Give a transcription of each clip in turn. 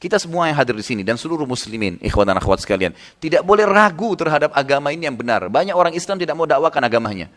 kita semua yang hadir di sini dan seluruh muslimin, ikhwan dan akhwat sekalian, tidak boleh ragu terhadap agama ini yang benar. Banyak orang Islam tidak mau dakwakan agamanya.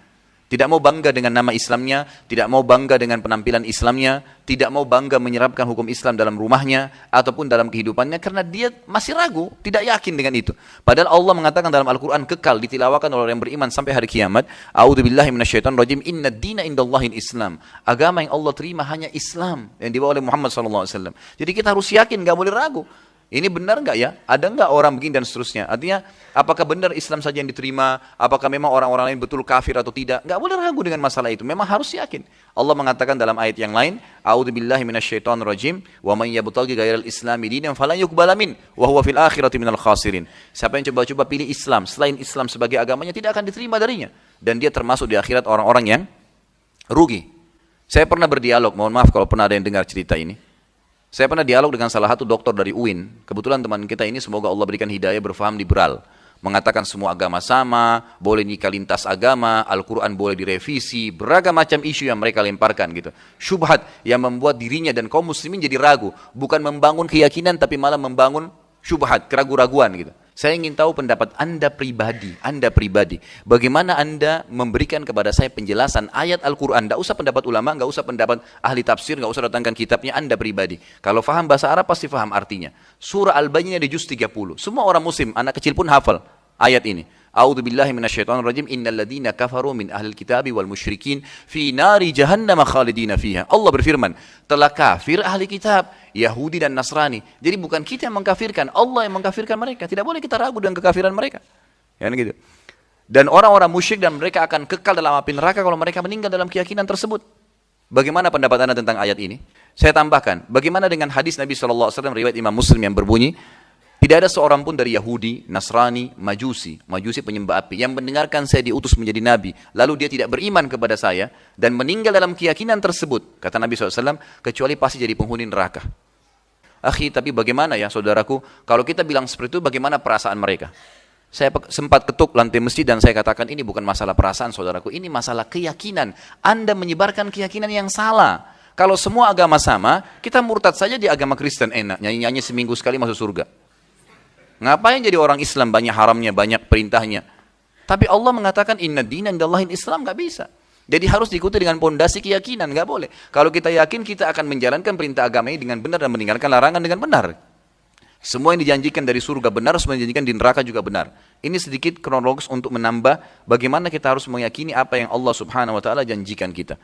Tidak mau bangga dengan nama Islamnya, tidak mau bangga dengan penampilan Islamnya, tidak mau bangga menyerapkan hukum Islam dalam rumahnya ataupun dalam kehidupannya karena dia masih ragu, tidak yakin dengan itu. Padahal Allah mengatakan dalam Al-Quran kekal ditilawakan oleh orang yang beriman sampai hari kiamat. A'udzubillahi minasyaitonirrajim. Inna dina indallahil Islam. Agama yang Allah terima hanya Islam yang dibawa oleh Muhammad SAW. Jadi kita harus yakin, gak boleh ragu. Ini benar nggak ya? Ada nggak orang begini dan seterusnya? Artinya, apakah benar Islam saja yang diterima? Apakah memang orang-orang lain betul kafir atau tidak? Nggak boleh ragu dengan masalah itu. Memang harus yakin. Allah mengatakan dalam ayat yang lain, A'udzubillahi minasyaitonirrajim, wa man yabtaghi ghairal islami dinan falan yuqbala min, wa huwa fil akhirati minal khasirin. Siapa yang coba-coba pilih Islam selain Islam sebagai agamanya tidak akan diterima darinya, dan dia termasuk di akhirat orang-orang yang rugi. Saya pernah berdialog, mohon maaf kalau pernah ada yang dengar cerita ini. Saya pernah dialog dengan salah satu dokter dari UIN. Kebetulan teman kita ini semoga Allah berikan hidayah, berfaham liberal. Mengatakan semua agama sama, boleh nikah lintas agama, Al-Quran boleh direvisi, beragam macam isu yang mereka lemparkan gitu. Syubhat yang membuat dirinya dan kaum muslimin jadi ragu. Bukan membangun keyakinan tapi malah membangun syubhat, keraguan-raguan gitu. Saya ingin tahu pendapat Anda pribadi. Bagaimana Anda memberikan kepada saya penjelasan ayat Al-Quran. Tidak usah pendapat ulama, tidak usah pendapat ahli tafsir, tidak usah datangkan kitabnya, Anda pribadi. Kalau faham bahasa Arab pasti faham artinya. Surah Al-Bayyinah di juz 30. Semua orang muslim, anak kecil pun hafal ayat ini. A'udzubillahi minasyaitonirrajim. Innal ladzina kafaru min ahlil kitabi wal musyrikin fi nari jahannam khalidina fiha. Allah berfirman, telah kafir ahli kitab, Yahudi dan Nasrani. Jadi bukan kita yang mengkafirkan, Allah yang mengkafirkan mereka. Tidak boleh kita ragu dengan kekafiran mereka. Ya gitu. Dan orang-orang musyrik dan mereka akan kekal dalam api neraka kalau mereka meninggal dalam keyakinan tersebut. Bagaimana pendapat Anda tentang ayat ini? Saya tambahkan, bagaimana dengan hadis Nabi SAW riwayat Imam Muslim yang berbunyi, tidak ada seorang pun dari Yahudi, Nasrani, Majusi penyembah api, yang mendengarkan saya diutus menjadi Nabi, lalu dia tidak beriman kepada saya, dan meninggal dalam keyakinan tersebut, kata Nabi SAW, kecuali pasti jadi penghuni neraka. Akhi, tapi bagaimana ya saudaraku, kalau kita bilang seperti itu, bagaimana perasaan mereka? Saya sempat ketuk lantai masjid dan saya katakan, ini bukan masalah perasaan saudaraku, ini masalah keyakinan. Anda menyebarkan keyakinan yang salah. Kalau semua agama sama, kita murtad saja di agama Kristen, enak, nyanyi-nyanyi seminggu sekali masuk surga. Ngapain jadi orang Islam, banyak haramnya, banyak perintahnya. Tapi Allah mengatakan inna dina indallahil Islam, gak bisa. Jadi harus diikuti dengan pondasi keyakinan, gak boleh. Kalau kita yakin kita akan menjalankan perintah agama ini dengan benar dan meninggalkan larangan dengan benar. Semua yang dijanjikan dari surga benar, semua yang dijanjikan di neraka juga benar. Ini sedikit kronologis untuk menambah bagaimana kita harus meyakini apa yang Allah Subhanahu wa taala janjikan kita.